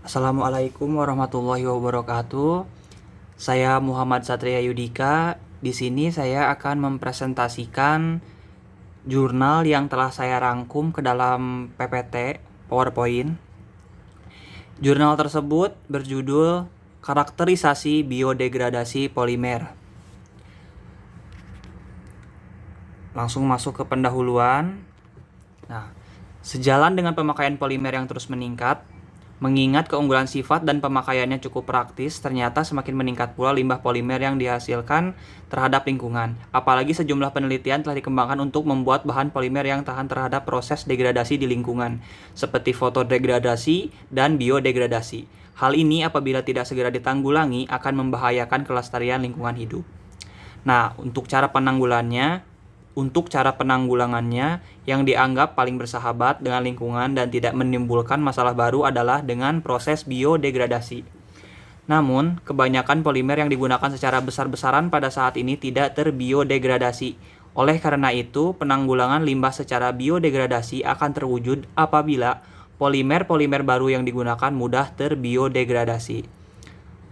Assalamualaikum warahmatullahi wabarakatuh. Saya Muhammad Satria Yudika. Di sini saya akan mempresentasikan jurnal yang telah saya rangkum ke dalam PPT PowerPoint. Jurnal tersebut berjudul Karakterisasi Biodegradasi Polimer. Langsung masuk ke pendahuluan. Nah, sejalan dengan pemakaian polimer yang terus meningkat, mengingat keunggulan sifat dan pemakaiannya cukup praktis, ternyata semakin meningkat pula limbah polimer yang dihasilkan terhadap lingkungan. Apalagi sejumlah penelitian telah dikembangkan untuk membuat bahan polimer yang tahan terhadap proses degradasi di lingkungan, seperti fotodegradasi dan biodegradasi. Hal ini apabila tidak segera ditanggulangi akan membahayakan kelestarian lingkungan hidup. Nah, untuk cara penanggulangannya yang dianggap paling bersahabat dengan lingkungan dan tidak menimbulkan masalah baru adalah dengan proses biodegradasi. Namun, kebanyakan polimer yang digunakan secara besar-besaran pada saat ini tidak terbiodegradasi. Oleh karena itu, penanggulangan limbah secara biodegradasi akan terwujud apabila polimer-polimer baru yang digunakan mudah terbiodegradasi.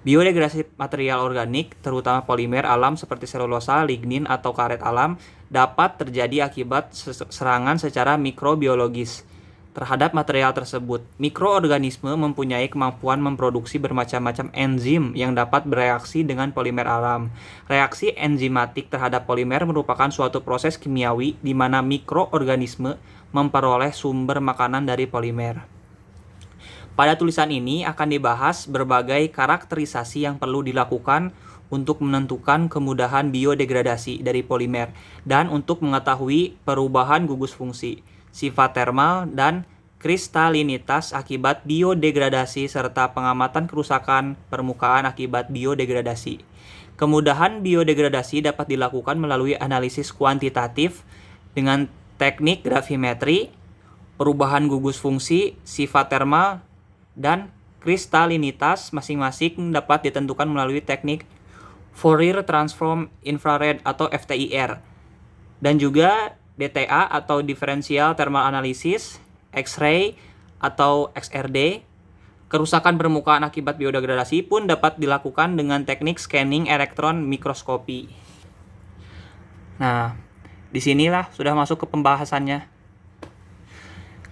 Biodegradasi material organik, terutama polimer alam seperti selulosa, lignin, atau karet alam, dapat terjadi akibat serangan secara mikrobiologis terhadap material tersebut. Mikroorganisme mempunyai kemampuan memproduksi bermacam-macam enzim yang dapat bereaksi dengan polimer alam. Reaksi enzimatik terhadap polimer merupakan suatu proses kimiawi di mana mikroorganisme memperoleh sumber makanan dari polimer. Pada tulisan ini akan dibahas berbagai karakterisasi yang perlu dilakukan untuk menentukan kemudahan biodegradasi dari polimer dan untuk mengetahui perubahan gugus fungsi, sifat termal, dan kristalinitas akibat biodegradasi serta pengamatan kerusakan permukaan akibat biodegradasi. Kemudahan biodegradasi dapat dilakukan melalui analisis kuantitatif dengan teknik gravimetri, perubahan gugus fungsi, sifat termal, dan kristalinitas masing-masing dapat ditentukan melalui teknik Fourier Transform Infrared atau FTIR, dan juga DTA atau Differential Thermal Analysis, X-ray atau XRD. Kerusakan permukaan akibat biodegradasi pun dapat dilakukan dengan teknik scanning elektron mikroskopi. Nah, disinilah sudah masuk ke pembahasannya.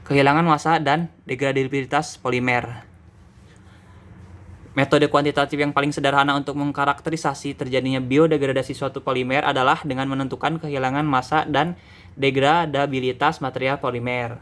Kehilangan massa dan degradabilitas polimer. Metode kuantitatif yang paling sederhana untuk mengkarakterisasi terjadinya biodegradasi suatu polimer adalah dengan menentukan kehilangan massa dan degradabilitas material polimer.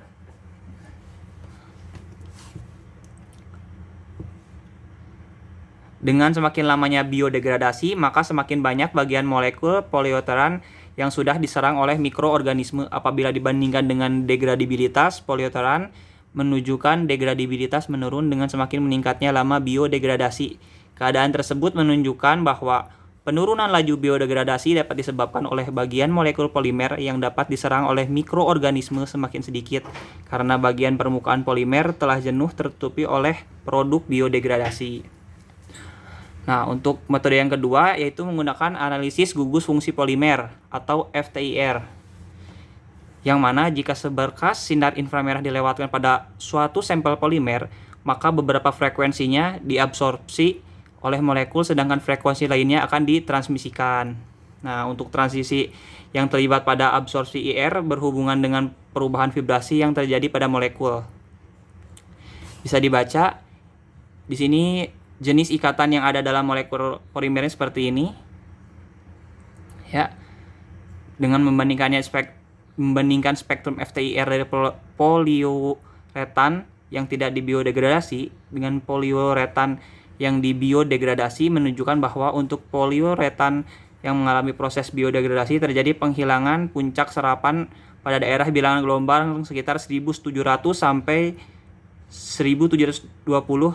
Dengan semakin lamanya biodegradasi, maka semakin banyak bagian molekul polieteran yang sudah diserang oleh mikroorganisme. Apabila dibandingkan dengan degradabilitas, polieteran menunjukkan degradabilitas menurun dengan semakin meningkatnya lama biodegradasi. Keadaan tersebut menunjukkan bahwa penurunan laju biodegradasi dapat disebabkan oleh bagian molekul polimer yang dapat diserang oleh mikroorganisme semakin sedikit karena bagian permukaan polimer telah jenuh tertutupi oleh produk biodegradasi. Nah, untuk metode yang kedua yaitu menggunakan analisis gugus fungsi polimer atau FTIR. Yang mana jika seberkas sinar inframerah dilewatkan pada suatu sampel polimer, maka beberapa frekuensinya diabsorpsi oleh molekul sedangkan frekuensi lainnya akan ditransmisikan. Nah, untuk transisi yang terlibat pada absorpsi IR berhubungan dengan perubahan vibrasi yang terjadi pada molekul. Bisa dibaca di sini jenis ikatan yang ada dalam molekul polimernya seperti ini. Ya. Dengan membandingkan spektrum FTIR dari poliuretan yang tidak dibiodegradasi dengan poliuretan yang dibiodegradasi menunjukkan bahwa untuk poliuretan yang mengalami proses biodegradasi terjadi penghilangan puncak serapan pada daerah bilangan gelombang sekitar 1700 sampai 1720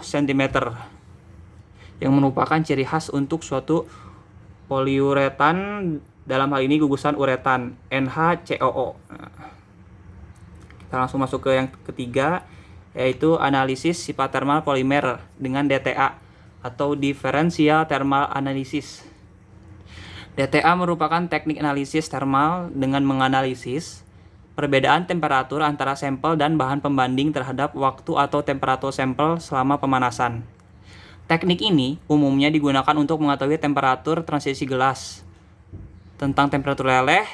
cm. Yang merupakan ciri khas untuk suatu poliuretan, dalam hal ini gugusan uretan NHCOO. Kita langsung masuk ke yang ketiga, yaitu analisis sifat termal polimer dengan DTA atau Differential Thermal Analysis. DTA merupakan teknik analisis termal dengan menganalisis Perbedaan temperatur antara sampel dan bahan pembanding terhadap waktu atau temperatur sampel selama pemanasan. Teknik ini umumnya digunakan untuk mengetahui temperatur transisi gelas, tentang temperatur leleh,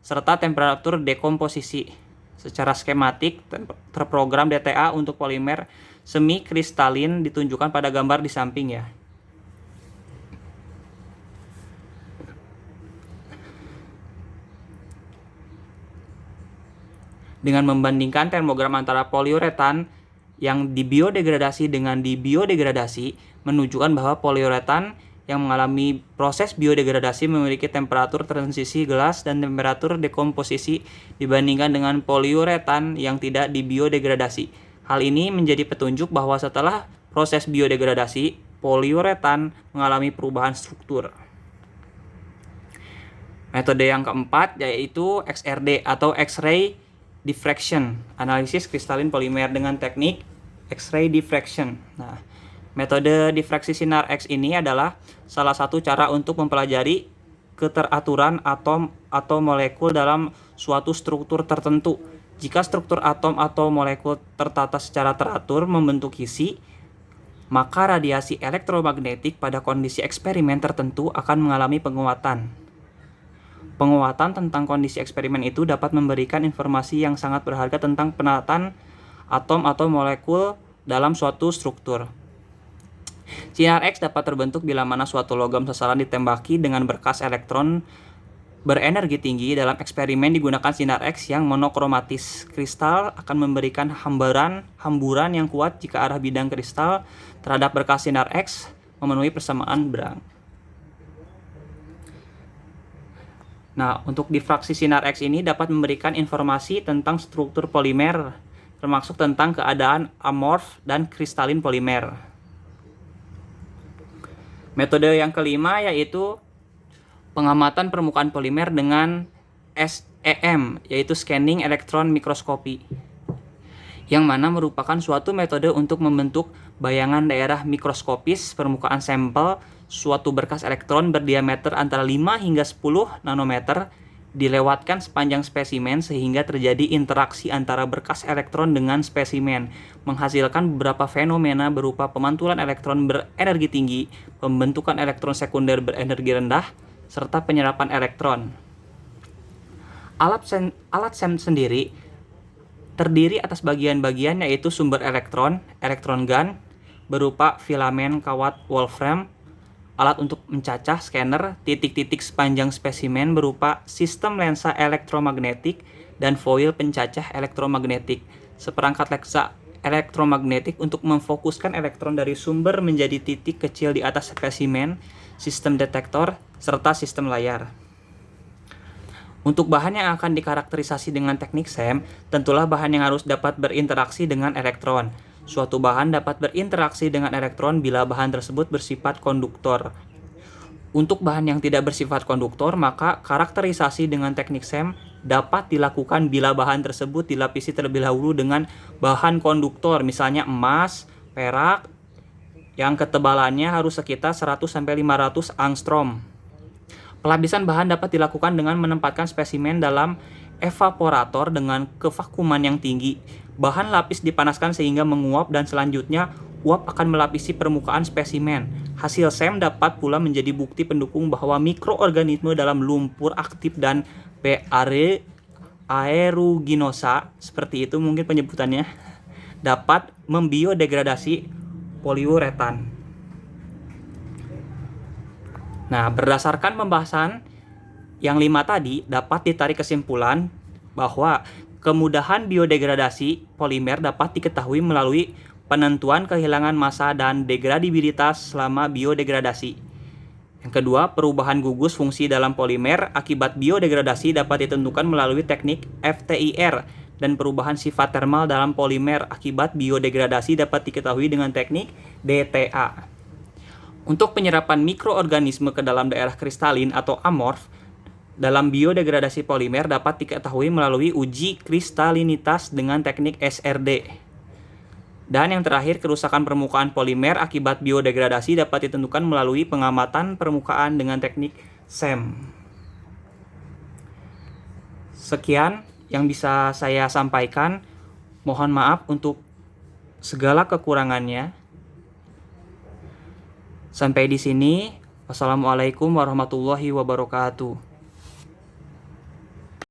serta temperatur dekomposisi. Secara skematik, terprogram DTA untuk polimer semi kristalin ditunjukkan pada gambar di samping ya. Dengan membandingkan termogram antara poliuretan yang dibiodegradasi dengan dibiodegradasi, menunjukkan bahwa poliuretan yang mengalami proses biodegradasi memiliki temperatur transisi gelas dan temperatur dekomposisi dibandingkan dengan poliuretan yang tidak dibiodegradasi. Hal ini menjadi petunjuk bahwa setelah proses biodegradasi, poliuretan mengalami perubahan struktur. Metode yang keempat yaitu XRD atau X-ray diffraction, analisis kristalin polimer dengan teknik X-ray diffraction. Nah, metode difraksi sinar X ini adalah salah satu cara untuk mempelajari keteraturan atom atau molekul dalam suatu struktur tertentu. Jika struktur atom atau molekul tertata secara teratur membentuk isi, maka radiasi elektromagnetik pada kondisi eksperimen tertentu akan mengalami penguatan. Penguatan tentang kondisi eksperimen itu dapat memberikan informasi yang sangat berharga tentang penataan atom atau molekul dalam suatu struktur. Sinar X dapat terbentuk bila mana suatu logam sasaran ditembaki dengan berkas elektron berenergi tinggi. Dalam eksperimen digunakan sinar X yang monokromatis. Kristal akan memberikan hamburan yang kuat jika arah bidang kristal terhadap berkas sinar X memenuhi persamaan berang. Nah, untuk difraksi sinar X ini dapat memberikan informasi tentang struktur polimer, termasuk tentang keadaan amorf dan kristalin polimer. Metode yang kelima yaitu pengamatan permukaan polimer dengan SEM, yaitu Scanning Electron Microscopy, yang mana merupakan suatu metode untuk membentuk bayangan daerah mikroskopis permukaan sampel. Suatu berkas elektron berdiameter antara 5 hingga 10 nanometer dilewatkan sepanjang spesimen sehingga terjadi interaksi antara berkas elektron dengan spesimen, menghasilkan beberapa fenomena berupa pemantulan elektron berenergi tinggi, pembentukan elektron sekunder berenergi rendah, serta penyerapan elektron. Alat SEM sendiri terdiri atas bagian-bagian yaitu sumber elektron gun, berupa filamen kawat wolfram, alat untuk mencacah scanner, titik-titik sepanjang spesimen berupa sistem lensa elektromagnetik, dan foil pencacah elektromagnetik, seperangkat lensa elektromagnetik untuk memfokuskan elektron dari sumber menjadi titik kecil di atas spesimen, sistem detektor, serta sistem layar. Untuk bahan yang akan dikarakterisasi dengan teknik SEM, tentulah bahan yang harus dapat berinteraksi dengan elektron. Suatu bahan dapat berinteraksi dengan elektron bila bahan tersebut bersifat konduktor. Untuk bahan yang tidak bersifat konduktor, maka karakterisasi dengan teknik SEM dapat dilakukan bila bahan tersebut dilapisi terlebih dahulu dengan bahan konduktor, misalnya emas, perak, yang ketebalannya harus sekitar 100-500 angstrom. Pelapisan bahan dapat dilakukan dengan menempatkan spesimen dalam evaporator dengan kevakuman yang tinggi. Bahan lapis dipanaskan sehingga menguap dan selanjutnya uap akan melapisi permukaan spesimen. Hasil SEM dapat pula menjadi bukti pendukung bahwa mikroorganisme dalam lumpur aktif dan P. aeruginosa, seperti itu mungkin penyebutannya, dapat membiodegradasi poliuretan. Nah, berdasarkan pembahasan yang 5 tadi, dapat ditarik kesimpulan bahwa kemudahan biodegradasi polimer dapat diketahui melalui penentuan kehilangan massa dan degradibilitas selama biodegradasi. Yang kedua, perubahan gugus fungsi dalam polimer akibat biodegradasi dapat ditentukan melalui teknik FTIR, dan perubahan sifat termal dalam polimer akibat biodegradasi dapat diketahui dengan teknik DTA. Untuk penyerapan mikroorganisme ke dalam daerah kristalin atau amorf dalam biodegradasi polimer dapat diketahui melalui uji kristalinitas dengan teknik SRD. Dan yang terakhir, kerusakan permukaan polimer akibat biodegradasi dapat ditentukan melalui pengamatan permukaan dengan teknik SEM. Sekian yang bisa saya sampaikan. Mohon maaf untuk segala kekurangannya. Sampai di sini. Wassalamualaikum warahmatullahi wabarakatuh.